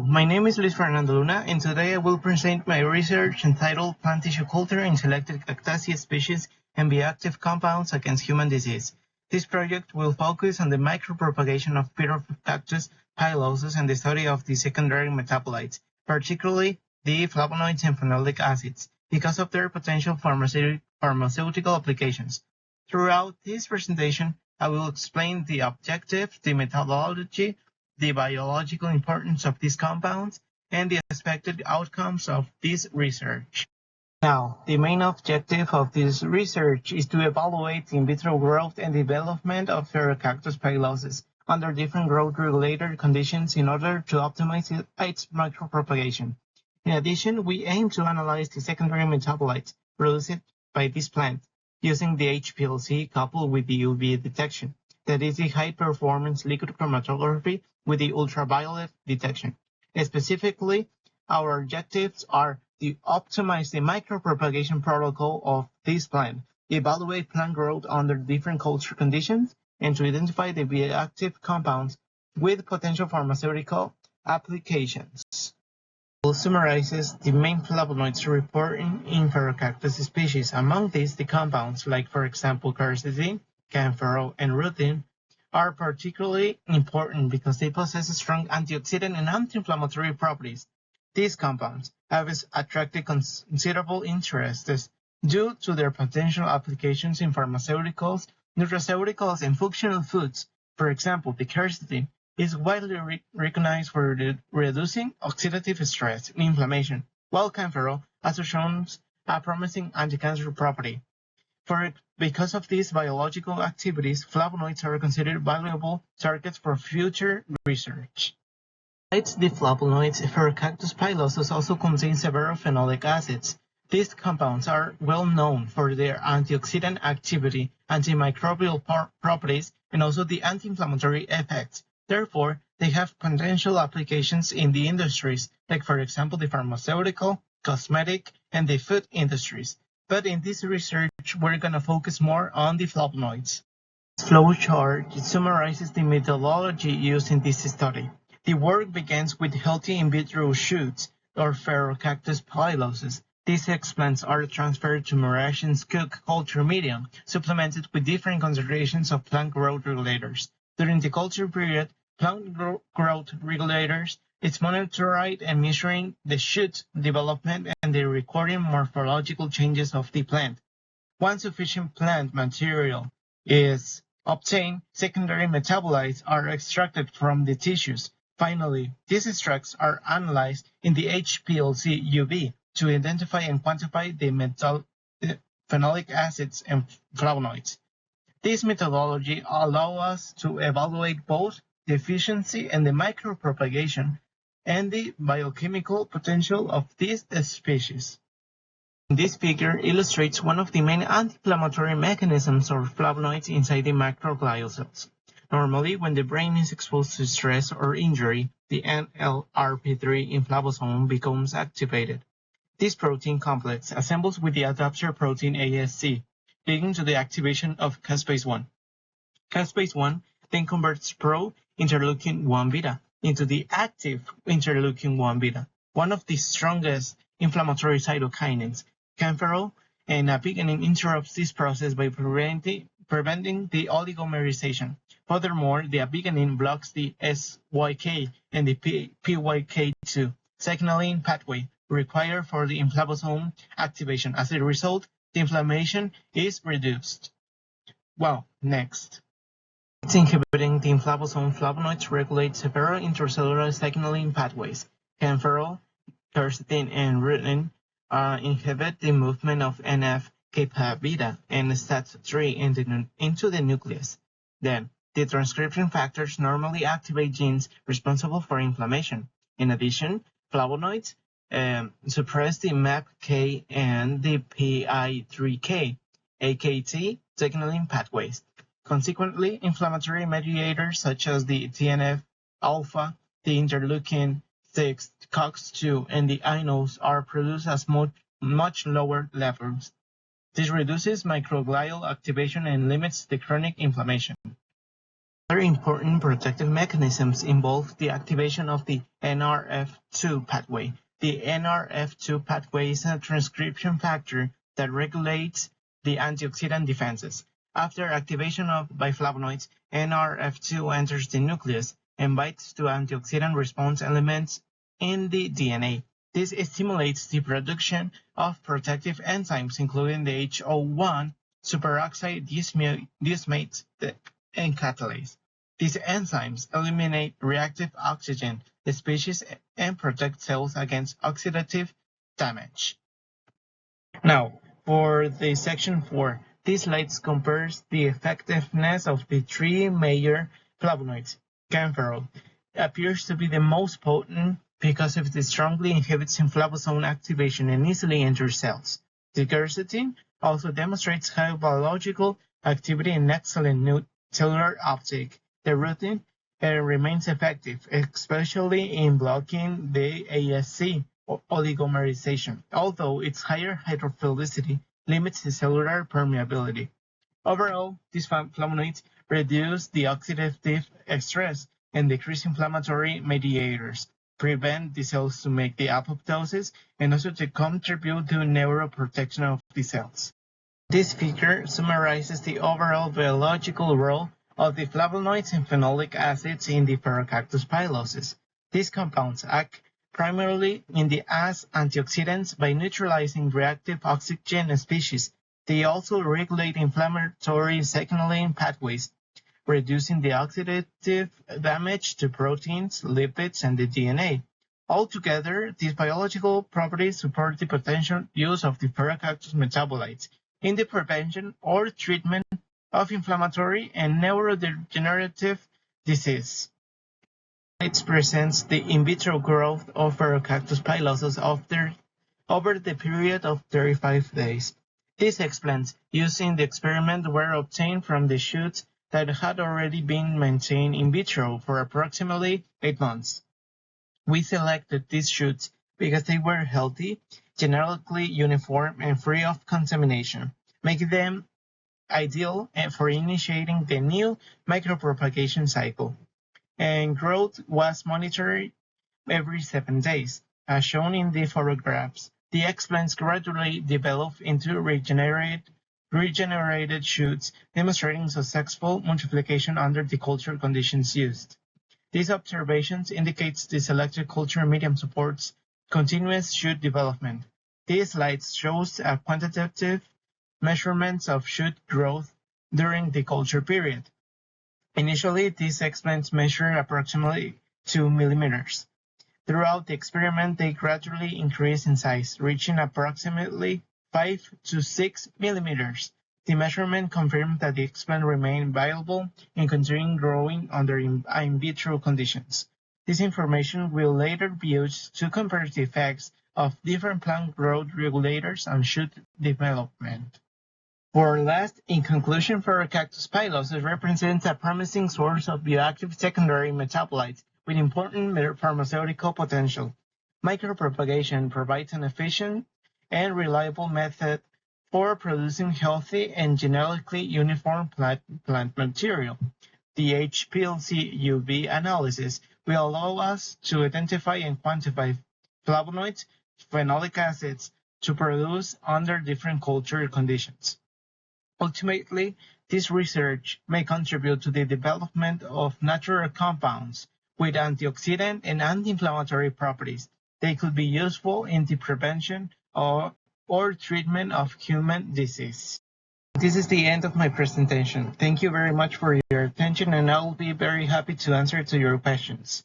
my name is Luis Fernando Luna, and today I will present my research entitled Plant Tissue Culture in Selected Cactaceae Species and Bioactive Compounds Against Human Disease. This project will focus on the micropropagation of Pyrrhocactus pilosus and the study of the secondary metabolites, particularly the flavonoids and phenolic acids, because of their potential pharmaceutical applications. Throughout this presentation, I will explain the objective, the methodology, the biological importance of these compounds, and the expected outcomes of this research. Now, the main objective of this research is to evaluate the in vitro growth and development of Pyrrhocactus pilosus under different growth regulator conditions in order to optimize its micropropagation. In addition, we aim to analyze the secondary metabolites produced by this plant using the HPLC coupled with the UV detection, that is the high-performance liquid chromatography with the ultraviolet detection. Specifically, our objectives are to optimize the micropropagation protocol of this plant, evaluate plant growth under different culture conditions, and to identify the bioactive compounds with potential pharmaceutical applications. It summarizes the main flavonoids reported in Pyrrhocactus species. Among these, the compounds like, for example, quercetin, camphorol, and rutin are particularly important because they possess strong antioxidant and anti-inflammatory properties. These compounds have attracted considerable interest due to their potential applications in pharmaceuticals, nutraceuticals, and functional foods. For example, the quercetin is widely recognized for reducing oxidative stress and inflammation, while camphorol also shows a promising anti-cancer property. Because of these biological activities, flavonoids are considered valuable targets for future research. Besides the flavonoids, Pyrrhocactus pilosus also contains several phenolic acids. These compounds are well known for their antioxidant activity, antimicrobial properties, and also the anti-inflammatory effects. Therefore, they have potential applications in the industries, like for example the pharmaceutical, cosmetic, and the food industries. But in this research, we're going to focus more on the flavonoids. This flowchart summarizes the methodology used in this study. The work begins with healthy in vitro shoots, or Pyrrhocactus pilosus. These explants are transferred to Mauritian's cook culture medium, supplemented with different concentrations of plant growth regulators. During the culture period, plant growth regulators is monitored and measuring the shoot development and the recording morphological changes of the plant. Once sufficient plant material is obtained, secondary metabolites are extracted from the tissues. Finally, these extracts are analyzed in the HPLC UV to identify and quantify the phenolic acids and flavonoids. This methodology allows us to evaluate both the efficiency and the micropropagation and the biochemical potential of these species. This figure illustrates one of the main anti-inflammatory mechanisms of flavonoids inside the microglial cells. Normally, when the brain is exposed to stress or injury, the NLRP3 inflammasome becomes activated. This protein complex assembles with the adapter protein ASC, leading to the activation of caspase-1. Caspase-1 then converts pro-interleukin-1 beta into the active interleukin-1 beta, one of the strongest inflammatory cytokines. Camphorol and apigenin interrupts this process by preventing the oligomerization. Furthermore, the apigenin blocks the SYK and the PYK2 signaling pathway required for the inflammasome activation. As a result, the inflammation is reduced. Well, next. It's inhibiting the inflammasome. Flavonoids regulate several intercellular signaling pathways. Camphorol, quercetin, and rutin inhibit the movement of NF-kappa beta and STAT3 into the nucleus. Then, the transcription factors normally activate genes responsible for inflammation. In addition, flavonoids suppress the MAPK and the PI3K, AKT signaling pathways. Consequently, inflammatory mediators such as the TNF-alpha, the interleukin-6, COX-2, and the inols are produced at much lower levels. This reduces microglial activation and limits the chronic inflammation. Other important protective mechanisms involve the activation of the NRF2 pathway. The NRF2 pathway is a transcription factor that regulates the antioxidant defenses. After activation of biflavonoids, NRF2 enters the nucleus and binds to antioxidant response elements in the DNA. This stimulates the production of protective enzymes, including the HO1 superoxide dismutase and catalase. These enzymes eliminate reactive oxygen species and protect cells against oxidative damage. Now, for the section 4, this slide compares the effectiveness of the three major flavonoids. Camphorol appears to be the most potent because it strongly inhibits inflammasome activation and easily enters cells. The quercetin also demonstrates high biological activity and excellent cellular uptake. The rutin remains effective, especially in blocking the ASC oligomerization, although its higher hydrophilicity limits the cellular permeability. Overall, these flavonoids reduce the oxidative stress and decrease inflammatory mediators, prevent the cells to make the apoptosis, and also to contribute to neuroprotection of the cells. This figure summarizes the overall biological role of the flavonoids and phenolic acids in the Paracactus pilosus. These compounds act primarily as antioxidants by neutralizing reactive oxygen species. They also regulate inflammatory signaling pathways, reducing the oxidative damage to proteins, lipids, and the DNA. Altogether, these biological properties support the potential use of the Paracactus metabolites in the prevention or treatment of inflammatory and neurodegenerative disease. It presents the in vitro growth of Paracactus pilosus over the period of 35 days. These explants used in the experiment were obtained from the shoots that had already been maintained in vitro for approximately 8 months. We selected these shoots because they were healthy, genetically uniform, and free of contamination, making them ideal for initiating the new micropropagation cycle. And growth was monitored every 7 days. As shown in the photographs, the explants gradually develop into regenerated shoots, demonstrating successful multiplication under the culture conditions used. These observations indicate the selected culture medium supports continuous shoot development. These slides shows a quantitative measurements of shoot growth during the culture period. Initially, these explants measure approximately 2 millimeters. Throughout the experiment, they gradually increase in size, reaching approximately 5 to 6 millimeters. The measurement confirmed that the explant remained viable and continued growing under in vitro conditions. This information will later be used to compare the effects of different plant growth regulators on shoot development. For last, in conclusion, Paracactus pilosus represents a promising source of bioactive secondary metabolites with important pharmaceutical potential. Micropropagation provides an efficient and reliable method for producing healthy and genetically uniform plant material. The HPLC UV analysis will allow us to identify and quantify flavonoids, phenolic acids to produce under different culture conditions. Ultimately, this research may contribute to the development of natural compounds with antioxidant and anti-inflammatory properties. They could be useful in the prevention or treatment of human disease. This is the end of my presentation. Thank you very much for your attention, and I will be very happy to answer to your questions.